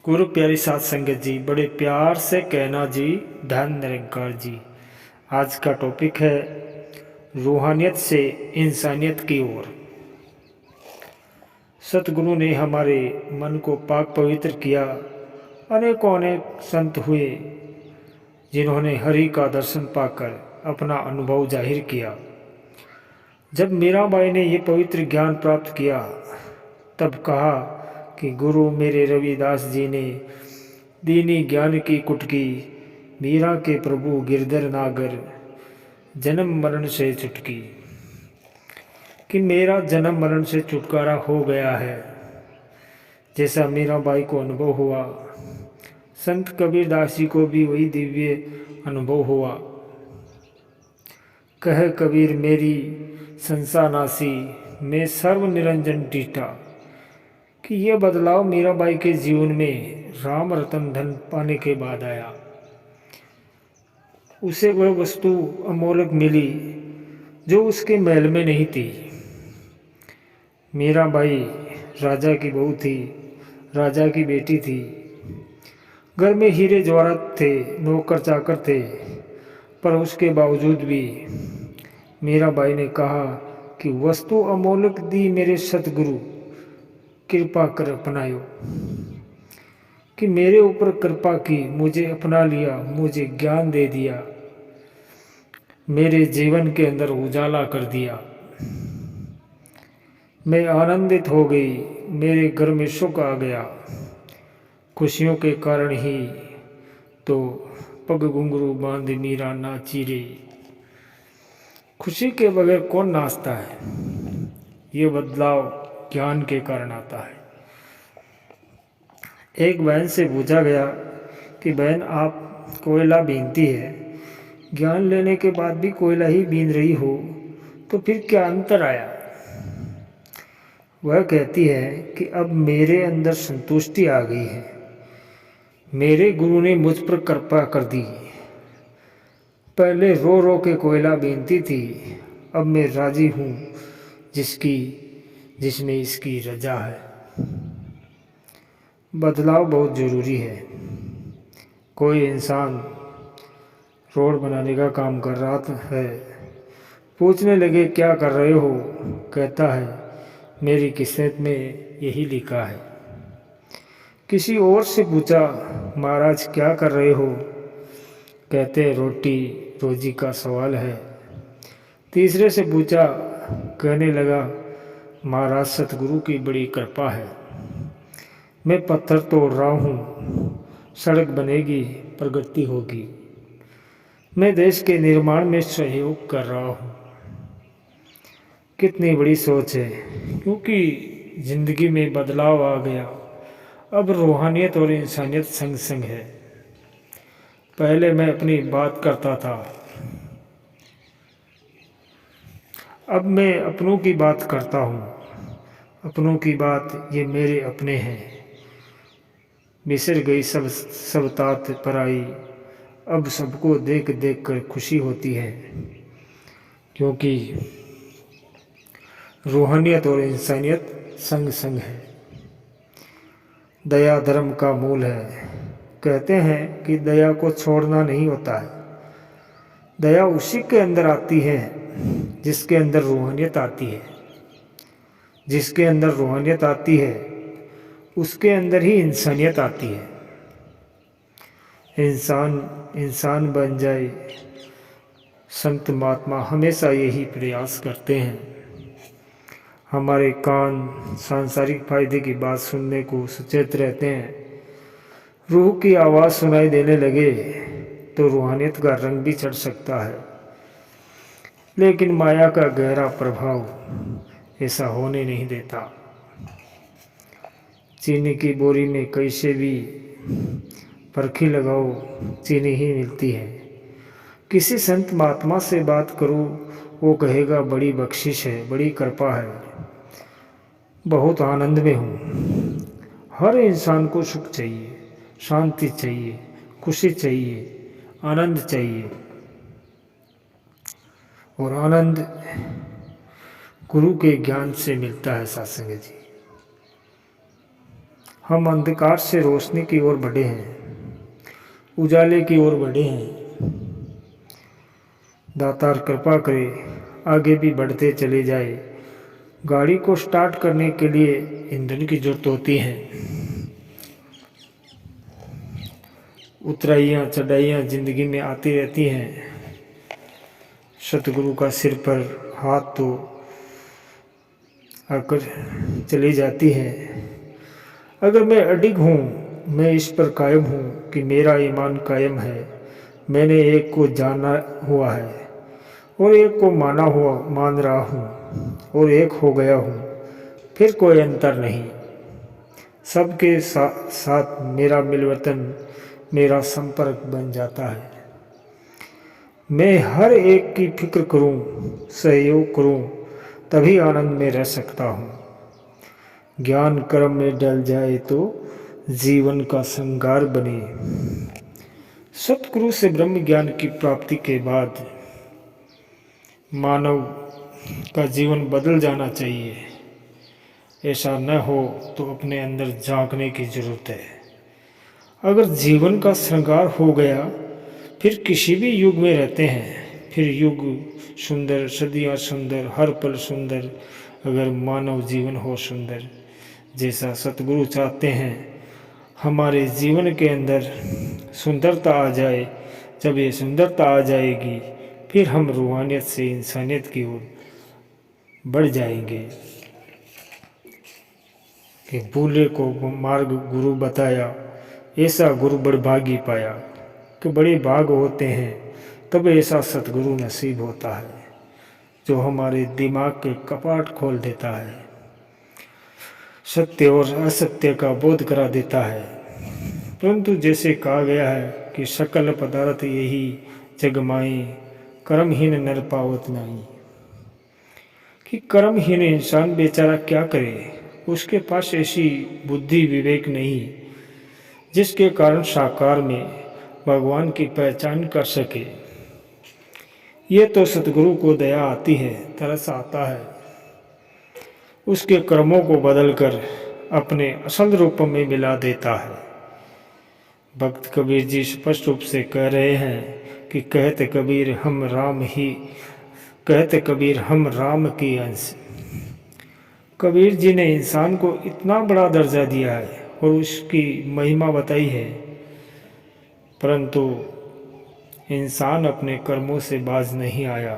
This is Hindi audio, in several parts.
गुरु प्यारी साध संगत जी, बड़े प्यार से कहना जी, धन निरंकार जी। आज का टॉपिक है रूहानियत से इंसानियत की ओर। सतगुरु ने हमारे मन को पाक पवित्र किया। अनेक संत हुए जिन्होंने हरि का दर्शन पाकर अपना अनुभव जाहिर किया। जब मीराबाई ने ये पवित्र ज्ञान प्राप्त किया तब कहा कि गुरु मेरे रविदास जी ने दीनी ज्ञान की कुटकी, मीरा के प्रभु गिरधर नागर, जन्म मरण से छुटकी। कि मेरा जन्म मरण से छुटकारा हो गया है, जैसा मीराबाई को अनुभव हुआ। संत कबीरदास जी को भी वही दिव्य अनुभव हुआ। कह कबीर मेरी संसा नासी, मैं सर्व निरंजन टीटा। कि यह बदलाव मीराबाई के जीवन में राम रतन धन पाने के बाद आया। उसे वह वस्तु अमोलक मिली जो उसके महल में नहीं थी। मीराबाई राजा की बहू थी, राजा की बेटी थी। घर में हीरे जवाहरात थे, नौकर चाकर थे, पर उसके बावजूद भी मीराबाई ने कहा कि वस्तु अमोलक दी मेरे सतगुरु, कृपा कर अपनायो। कि मेरे ऊपर कृपा की, मुझे अपना लिया, मुझे ज्ञान दे दिया, मेरे जीवन के अंदर उजाला कर दिया। मैं आनंदित हो गई, मेरे घर में सुख आ गया। खुशियों के कारण ही तो पग घुंघरू बांध मीरा नाची रे। खुशी के बगैर कौन नाचता है? ये बदलाव ज्ञान के कारण आता है। एक बहन से पूछा गया कि बहन आप कोयला बीनती है, ज्ञान लेने के बाद भी कोयला ही बीन रही हो, तो फिर क्या अंतर आया? वह कहती है कि अब मेरे अंदर संतुष्टि आ गई है। मेरे गुरु ने मुझ पर कृपा कर दी। पहले रो रो के कोयला बीनती थी, अब मैं राजी हूँ जिसमें इसकी रजा है। बदलाव बहुत ज़रूरी है। कोई इंसान रोड बनाने का काम कर रहा है, पूछने लगे क्या कर रहे हो? कहता है मेरी किस्मत में यही लिखा है। किसी और से पूछा महाराज क्या कर रहे हो? कहते रोटी रोजी का सवाल है। तीसरे से पूछा, कहने लगा महाराज सतगुरु की बड़ी कृपा है, मैं पत्थर तोड़ रहा हूँ, सड़क बनेगी, प्रगति होगी। मैं देश के निर्माण में सहयोग कर रहा हूँ। कितनी बड़ी सोच है, क्योंकि ज़िंदगी में बदलाव आ गया। अब रूहानियत और इंसानियत संग संग है। पहले मैं अपनी बात करता था, अब मैं अपनों की बात करता हूँ। अपनों की बात ये मेरे अपने हैं। बिसर गई सब तात पराई, अब सबको देख देख कर खुशी होती है। क्योंकि रूहानियत और इंसानियत संग संग है। दया धर्म का मूल है। कहते हैं कि दया को छोड़ना नहीं होता है। दया उसी के अंदर आती है जिसके अंदर रूहानियत आती है। जिसके अंदर रूहानियत आती है उसके अंदर ही इंसानियत आती है। इंसान बन जाए, संत महात्मा हमेशा यही प्रयास करते हैं। हमारे कान सांसारिक फायदे की बात सुनने को सचेत रहते हैं। रूह की आवाज़ सुनाई देने लगे तो रूहानियत का रंग भी चढ़ सकता है, लेकिन माया का गहरा प्रभाव ऐसा होने नहीं देता। चीनी की बोरी में कैसे भी परखी लगाओ, चीनी ही मिलती है। किसी संत महात्मा से बात करो, वो कहेगा बड़ी बख्शिश है, बड़ी कृपा है, बहुत आनंद में हूँ। हर इंसान को सुख चाहिए, शांति चाहिए, खुशी चाहिए, आनंद चाहिए। और आनंद गुरु के ज्ञान से मिलता है सत्संग जी। हम अंधकार से रोशनी की ओर बढ़े हैं, उजाले की ओर बढ़े हैं। दातार कृपा करे आगे भी बढ़ते चले जाए। गाड़ी को स्टार्ट करने के लिए ईंधन की जरूरत होती है। उतराइयाँ चढ़ाइयाँ जिंदगी में आती रहती हैं। सतगुरु का सिर पर हाथ तो आकर चली जाती है। अगर मैं अडिग हूँ, मैं इस पर कायम हूँ कि मेरा ईमान कायम है। मैंने एक को जाना हुआ है और एक को मान रहा हूँ और एक हो गया हूँ, फिर कोई अंतर नहीं। सबके साथ मेरा मिलवर्तन, मेरा संपर्क बन जाता है। मैं हर एक की फिक्र करूं, सहयोग करूं, तभी आनंद में रह सकता हूं। ज्ञान कर्म में डल जाए तो जीवन का श्रृंगार बने। सतगुरु से ब्रह्म ज्ञान की प्राप्ति के बाद मानव का जीवन बदल जाना चाहिए। ऐसा न हो तो अपने अंदर झांकने की जरूरत है। अगर जीवन का श्रृंगार हो गया, फिर किसी भी युग में रहते हैं, फिर युग सुंदर, सदियाँ सुंदर, हर पल सुंदर। अगर मानव जीवन हो सुंदर, जैसा सतगुरु चाहते हैं, हमारे जीवन के अंदर सुंदरता आ जाए। जब ये सुंदरता आ जाएगी, फिर हम रूहानियत से इंसानियत की ओर बढ़ जाएंगे। कि भूले को मार्ग गुरु बताया, ऐसा गुरु बड़भागी पाया। कि बड़े भाग होते हैं तब ऐसा सतगुरु नसीब होता है, जो हमारे दिमाग के कपाट खोल देता है, सत्य और असत्य का बोध करा देता है। परंतु जैसे कहा गया है कि सकल पदार्थ यही जग माई, कर्महीन नर पावत नहीं। कि कर्महीन इंसान बेचारा क्या करे, उसके पास ऐसी बुद्धि विवेक नहीं जिसके कारण साकार में भगवान की पहचान कर सके। ये तो सतगुरु को दया आती है, तरस आता है, उसके कर्मों को बदलकर अपने असल रूप में मिला देता है। भक्त कबीर जी स्पष्ट रूप से कह रहे हैं कि कहते कबीर हम राम की अंश। कबीर जी ने इंसान को इतना बड़ा दर्जा दिया है और उसकी महिमा बताई है, परंतु इंसान अपने कर्मों से बाज नहीं आया।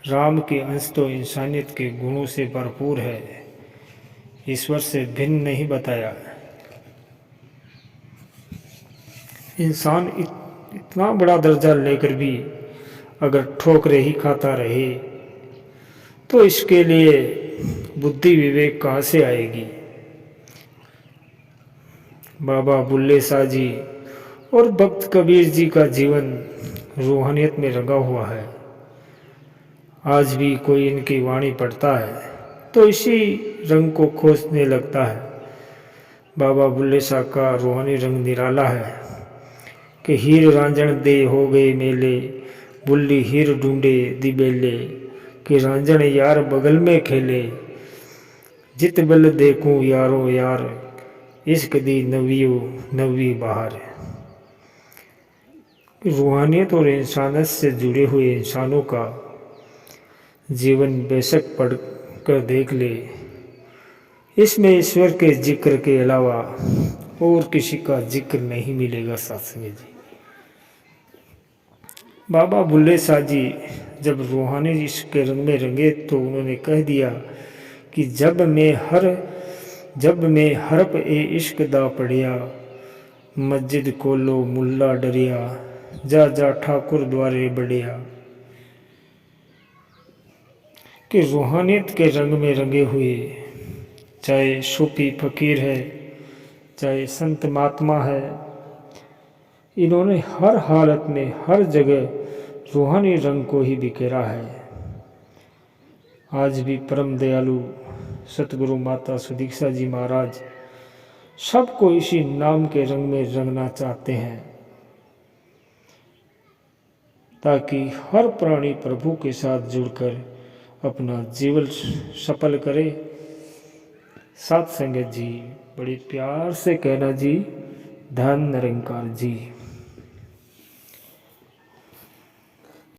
राम के अंश तो इंसानियत के गुणों से भरपूर है, ईश्वर से भिन्न नहीं बताया। इंसान इतना बड़ा दर्जा लेकर भी अगर ठोकरें ही खाता रहे तो इसके लिए बुद्धि विवेक कहाँ से आएगी। बाबा बुल्ले शाह जी और भक्त कबीर जी का जीवन रूहानियत में रंगा हुआ है। आज भी कोई इनकी वाणी पढ़ता है तो इसी रंग को खोजने लगता है। बाबा बुल्ले शाह का रूहानी रंग निराला है कि हीर रांझण दे हो गए मेले, बुल्ली हीर ढूंढे दिबेले। कि रांझण यार बगल में खेले, जित बल देखूं यारों यार, इश्क दी नवी बाहर। रूहानियत और इंसानियत से जुड़े हुए इंसानों का जीवन बेशक पढ़ कर देख ले, इसमें ईश्वर के जिक्र के अलावा और किसी का जिक्र नहीं मिलेगा। सत्संग जी, बाबा बुल्ले शाह जी जब रूहानी इश्क के रंग में रंगे तो उन्होंने कह दिया कि जब मैं हरप ए इश्क दा पढ़िया, मस्जिद कोलो मुल्ला डरिया, जा ठाकुर द्वारे बढ़िया। कि रूहानियत के रंग में रंगे हुए, चाहे सूफी फकीर है, चाहे संत महात्मा है, इन्होंने हर हालत में हर जगह रूहानी रंग को ही बिखेरा है। आज भी परम दयालु सतगुरु माता सुदीक्षा जी महाराज सबको इसी नाम के रंग में रंगना चाहते हैं, ताकि हर प्राणी प्रभु के साथ जुड़कर अपना जीवन सफल करे। साथ संगत जी, बड़ी प्यार से कहना जी, धन निरंकार जी।